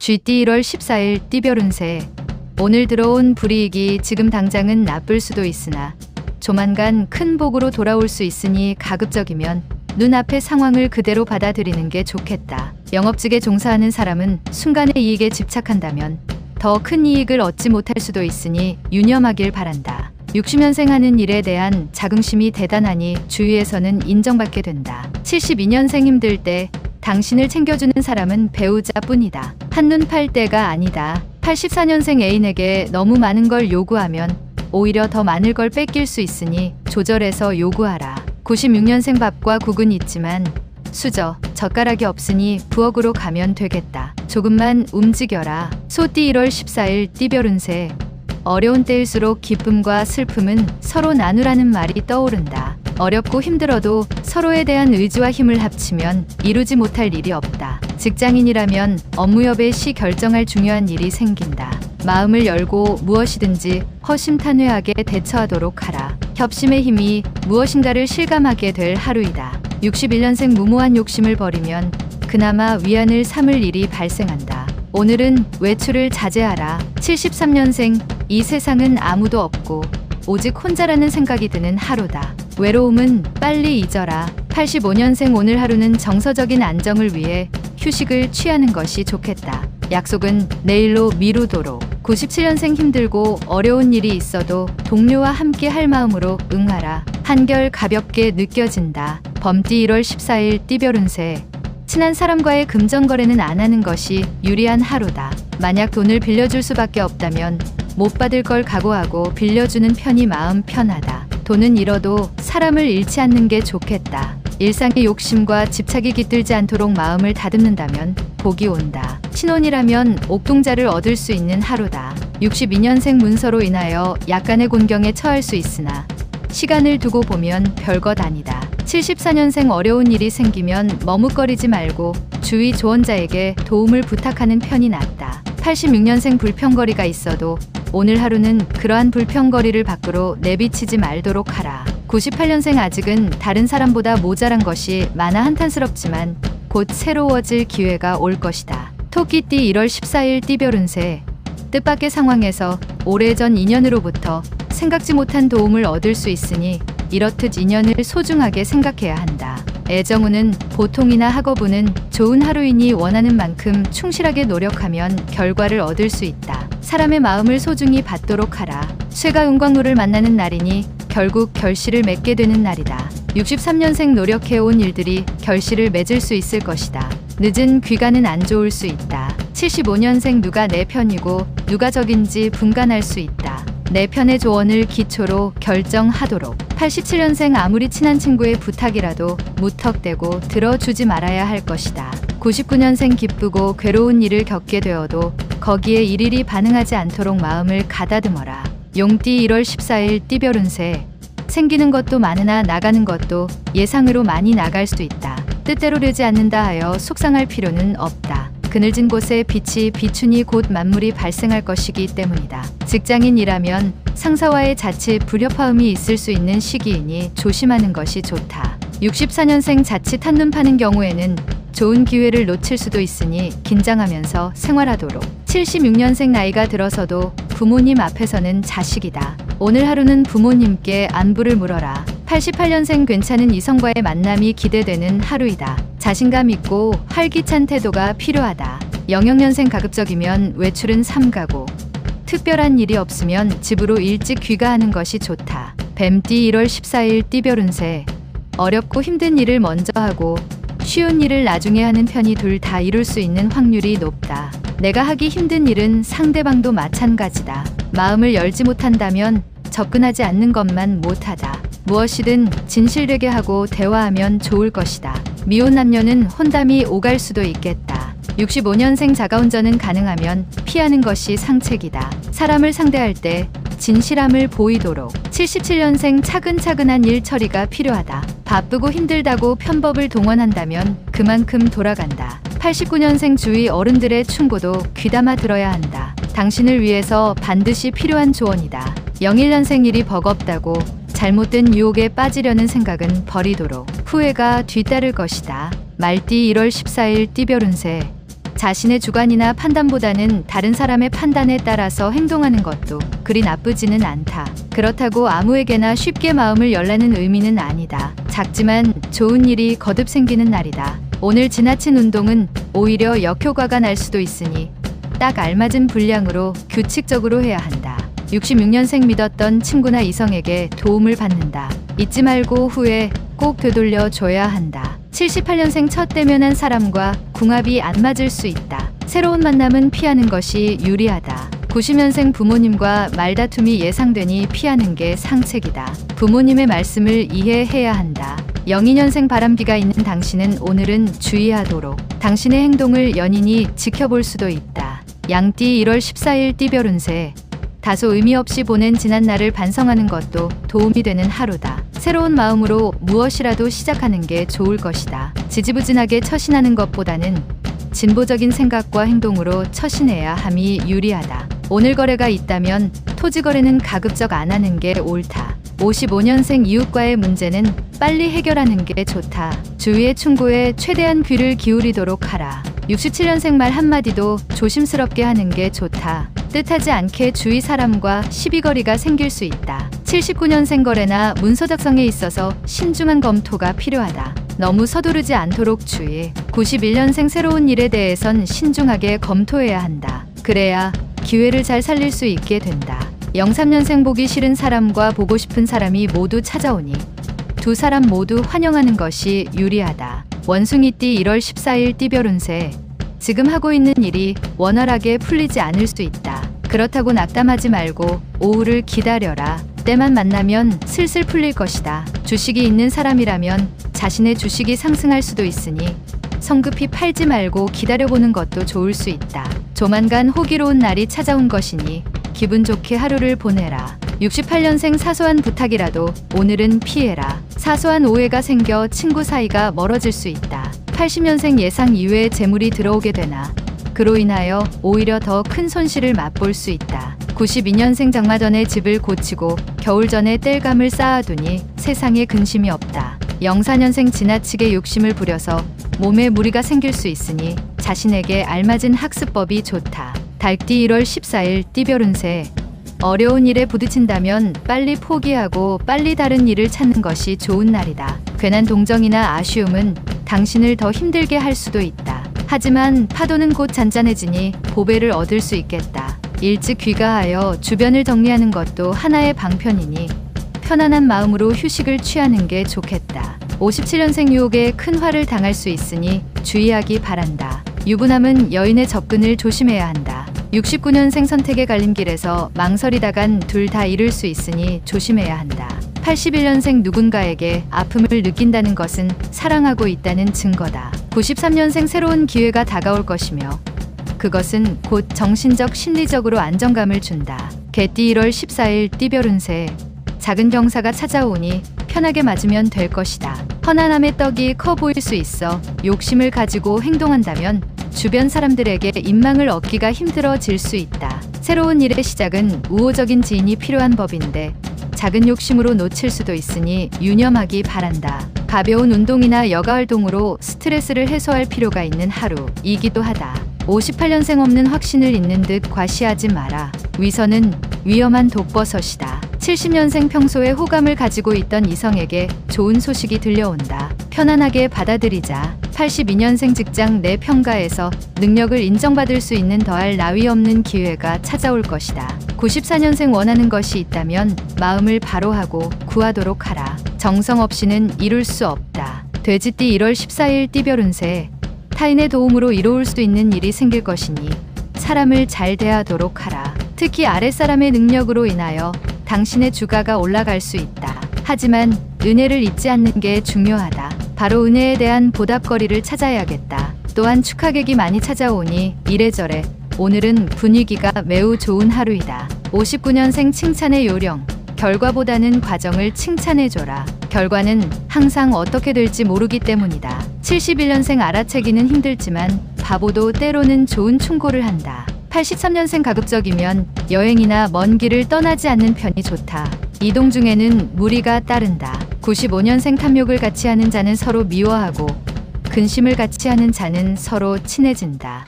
쥐띠 1월 14일 띠별 운세. 오늘 들어온 불이익이 지금 당장은 나쁠 수도 있으나 조만간 큰 복으로 돌아올 수 있으니 가급적이면 눈앞의 상황을 그대로 받아들이는 게 좋겠다. 영업직에 종사하는 사람은 순간의 이익에 집착한다면 더 큰 이익을 얻지 못할 수도 있으니 유념하길 바란다. 60년생 하는 일에 대한 자긍심이 대단하니 주위에서는 인정받게 된다. 72년생 힘들 때 당신을 챙겨주는 사람은 배우자뿐이다. 한눈 팔 때가 아니다. 84년생 애인에게 너무 많은 걸 요구하면 오히려 더 많을 걸 뺏길 수 있으니 조절해서 요구하라. 96년생 밥과 국은 있지만 수저, 젓가락이 없으니 부엌으로 가면 되겠다. 조금만 움직여라. 소띠 1월 14일 띠별 운세. 어려운 때일수록 기쁨과 슬픔은 서로 나누라는 말이 떠오른다. 어렵고 힘들어도 서로에 대한 의지와 힘을 합치면 이루지 못할 일이 없다. 직장인이라면 업무 여배 시 결정할 중요한 일이 생긴다. 마음을 열고 무엇이든지 허심탄회하게 대처하도록 하라. 협심의 힘이 무엇인가를 실감하게 될 하루이다. 61년생 무모한 욕심을 버리면 그나마 위안을 삼을 일이 발생한다. 오늘은 외출을 자제하라. 73년생 이 세상은 아무도 없고 오직 혼자라는 생각이 드는 하루다. 외로움은 빨리 잊어라. 85년생 오늘 하루는 정서적인 안정을 위해 휴식을 취하는 것이 좋겠다. 약속은 내일로 미루도록. 97년생 힘들고 어려운 일이 있어도 동료와 함께 할 마음으로 응하라. 한결 가볍게 느껴진다. 범띠 1월 14일 띠별 운세. 친한 사람과의 금전거래는 안 하는 것이 유리한 하루다. 만약 돈을 빌려줄 수밖에 없다면 못 받을 걸 각오하고 빌려주는 편이 마음 편하다. 돈은 잃어도 사람을 잃지 않는 게 좋겠다. 일상의 욕심과 집착이 깃들지 않도록 마음을 다듬는다면 복이 온다. 신혼이라면 옥동자를 얻을 수 있는 하루다. 62년생 문서로 인하여 약간의 곤경에 처할 수 있으나 시간을 두고 보면 별것 아니다. 74년생 어려운 일이 생기면 머뭇거리지 말고 주위 조언자에게 도움을 부탁하는 편이 낫다. 86년생 불평거리가 있어도 오늘 하루는 그러한 불평거리를 밖으로 내비치지 말도록 하라. 98년생 아직은 다른 사람보다 모자란 것이 많아 한탄스럽지만 곧 새로워질 기회가 올 것이다. 토끼띠 1월 14일 띠별 운세. 뜻밖의 상황에서 오래전 인연으로부터 생각지 못한 도움을 얻을 수 있으니 이렇듯 인연을 소중하게 생각해야 한다. 애정운은 보통이나 학업운은 좋은 하루이니 원하는 만큼 충실하게 노력하면 결과를 얻을 수 있다. 사람의 마음을 소중히 받도록 하라. 쇠가 은광로를 만나는 날이니 결국 결실을 맺게 되는 날이다. 63년생 노력해온 일들이 결실을 맺을 수 있을 것이다. 늦은 귀가는 안 좋을 수 있다. 75년생 누가 내 편이고 누가 적인지 분간할 수 있다. 내 편의 조언을 기초로 결정하도록. 87년생 아무리 친한 친구의 부탁이라도 무턱대고 들어주지 말아야 할 것이다. 99년생 기쁘고 괴로운 일을 겪게 되어도 거기에 일일이 반응하지 않도록 마음을 가다듬어라. 용띠 1월 14일 띠별 운세. 생기는 것도 많으나 나가는 것도 예상으로 많이 나갈 수 있다. 뜻대로 되지 않는다 하여 속상할 필요는 없다. 그늘진 곳에 빛이 비추니 곧 만물이 발생할 것이기 때문이다. 직장인이라면 상사와의 자칫 불협화음이 있을 수 있는 시기이니 조심하는 것이 좋다. 64년생 자칫 한눈 파는 경우에는 좋은 기회를 놓칠 수도 있으니 긴장하면서 생활하도록. 76년생 나이가 들어서도 부모님 앞에서는 자식이다. 오늘 하루는 부모님께 안부를 물어라. 88년생 괜찮은 이성과의 만남이 기대되는 하루이다. 자신감 있고 활기찬 태도가 필요하다. 00년생 가급적이면 외출은 삼가고 특별한 일이 없으면 집으로 일찍 귀가하는 것이 좋다. 뱀띠 1월 14일 띠별 운세. 어렵고 힘든 일을 먼저 하고 쉬운 일을 나중에 하는 편이 둘 다 이룰 수 있는 확률이 높다. 내가 하기 힘든 일은 상대방도 마찬가지다. 마음을 열지 못한다면 접근하지 않는 것만 못하다. 무엇이든 진실되게 하고 대화하면 좋을 것이다. 미혼 남녀는 혼담이 오갈 수도 있겠다. 65년생 자가운전은 가능하면 피하는 것이 상책이다. 사람을 상대할 때 진실함을 보이도록. 77년생 차근차근한 일 처리가 필요하다. 바쁘고 힘들다고 편법을 동원한다면 그만큼 돌아간다. 89년생 주위 어른들의 충고도 귀담아 들어야 한다. 당신을 위해서 반드시 필요한 조언이다. 01년생 일이 버겁다고 잘못된 유혹에 빠지려는 생각은 버리도록. 후회가 뒤따를 것이다. 말띠 1월 14일 띠별 운세. 자신의 주관이나 판단보다는 다른 사람의 판단에 따라서 행동하는 것도 그리 나쁘지는 않다. 그렇다고 아무에게나 쉽게 마음을 열라는 의미는 아니다. 작지만 좋은 일이 거듭 생기는 날이다. 오늘 지나친 운동은 오히려 역효과가 날 수도 있으니 딱 알맞은 분량으로 규칙적으로 해야 한다. 66년생 믿었던 친구나 이성에게 도움을 받는다. 잊지 말고 후에 꼭 되돌려 줘야 한다. 78년생 첫 대면한 사람과 궁합이 안 맞을 수 있다. 새로운 만남은 피하는 것이 유리하다. 90년생 부모님과 말다툼이 예상되니 피하는 게 상책이다. 부모님의 말씀을 이해해야 한다. 02년생 바람기가 있는 당신은 오늘은 주의하도록. 당신의 행동을 연인이 지켜볼 수도 있다. 양띠 1월 14일 띠별 운세. 다소 의미 없이 보낸 지난 날을 반성하는 것도 도움이 되는 하루다. 새로운 마음으로 무엇이라도 시작하는 게 좋을 것이다. 지지부진하게 처신하는 것보다는 진보적인 생각과 행동으로 처신해야 함이 유리하다. 오늘 거래가 있다면 토지 거래는 가급적 안 하는 게 옳다. 55년생 이웃과의 문제는 빨리 해결하는 게 좋다. 주위의 충고에 최대한 귀를 기울이도록 하라. 67년생 말 한마디도 조심스럽게 하는 게 좋다. 뜻하지 않게 주위 사람과 시비거리가 생길 수 있다. 79년생 거래나 문서 작성에 있어서 신중한 검토가 필요하다. 너무 서두르지 않도록 주의. 91년생 새로운 일에 대해선 신중하게 검토해야 한다. 그래야 기회를 잘 살릴 수 있게 된다. 03년생 보기 싫은 사람과 보고 싶은 사람이 모두 찾아오니 두 사람 모두 환영하는 것이 유리하다. 원숭이띠 1월 14일 띠별 운세. 지금 하고 있는 일이 원활하게 풀리지 않을 수 있다. 그렇다고 낙담하지 말고 오후를 기다려라. 때만 만나면 슬슬 풀릴 것이다. 주식이 있는 사람이라면 자신의 주식이 상승할 수도 있으니 성급히 팔지 말고 기다려보는 것도 좋을 수 있다. 조만간 호기로운 날이 찾아온 것이니 기분 좋게 하루를 보내라. 68년생 사소한 부탁이라도 오늘은 피해라. 사소한 오해가 생겨 친구 사이가 멀어질 수 있다. 80년생 예상 이외의 재물이 들어오게 되나 그로 인하여 오히려 더 큰 손실을 맛볼 수 있다. 92년생 장마 전에 집을 고치고 겨울 전에 땔감을 쌓아두니 세상에 근심이 없다. 04년생 지나치게 욕심을 부려서 몸에 무리가 생길 수 있으니 자신에게 알맞은 학습법이 좋다. 달띠 1월 14일 띠별 운세. 어려운 일에 부딪힌다면 빨리 포기하고 빨리 다른 일을 찾는 것이 좋은 날이다. 괜한 동정이나 아쉬움은 당신을 더 힘들게 할 수도 있다. 하지만 파도는 곧 잔잔해지니 보배를 얻을 수 있겠다. 일찍 귀가하여 주변을 정리하는 것도 하나의 방편이니 편안한 마음으로 휴식을 취하는 게 좋겠다. 57년생 유혹에 큰 화를 당할 수 있으니 주의하기 바란다. 유부남은 여인의 접근을 조심해야 한다. 69년생 선택의 갈림길에서 망설이다간 둘 다 잃을 수 있으니 조심해야 한다. 81년생 누군가에게 아픔을 느낀다는 것은 사랑하고 있다는 증거다. 93년생 새로운 기회가 다가올 것이며 그것은 곧 정신적 심리적으로 안정감을 준다. 개띠 1월 14일 띠별 운세. 작은 경사가 찾아오니 편하게 맞으면 될 것이다. 편안함의 떡이 커 보일 수 있어 욕심을 가지고 행동한다면 주변 사람들에게 인망을 얻기가 힘들어질 수 있다. 새로운 일의 시작은 우호적인 지인이 필요한 법인데 작은 욕심으로 놓칠 수도 있으니 유념하기 바란다. 가벼운 운동이나 여가 활동으로 스트레스를 해소할 필요가 있는 하루이기도 하다. 58년생 없는 확신을 잇는 듯 과시하지 마라. 위선은 위험한 독버섯이다. 70년생 평소에 호감을 가지고 있던 이성에게 좋은 소식이 들려온다. 편안하게 받아들이자. 82년생 직장 내 평가에서 능력을 인정받을 수 있는 더할 나위 없는 기회가 찾아올 것이다. 94년생 원하는 것이 있다면 마음을 바로 하고 구하도록 하라. 정성 없이는 이룰 수 없다. 돼지띠 1월 14일 띠별 운세. 타인의 도움으로 이로울 수 있는 일이 생길 것이니 사람을 잘 대하도록 하라. 특히 아랫사람의 능력으로 인하여 당신의 주가가 올라갈 수 있다. 하지만 은혜를 잊지 않는 게 중요하다. 바로 은혜에 대한 보답거리를 찾아야겠다. 또한 축하객이 많이 찾아오니 이래저래 오늘은 분위기가 매우 좋은 하루이다. 59년생 칭찬의 요령. 결과보다는 과정을 칭찬해줘라. 결과는 항상 어떻게 될지 모르기 때문이다. 71년생 알아채기는 힘들지만 바보도 때로는 좋은 충고를 한다. 83년생 가급적이면 여행이나 먼 길을 떠나지 않는 편이 좋다. 이동 중에는 무리가 따른다. 95년생 탐욕을 같이 하는 자는 서로 미워하고 근심을 같이 하는 자는 서로 친해진다.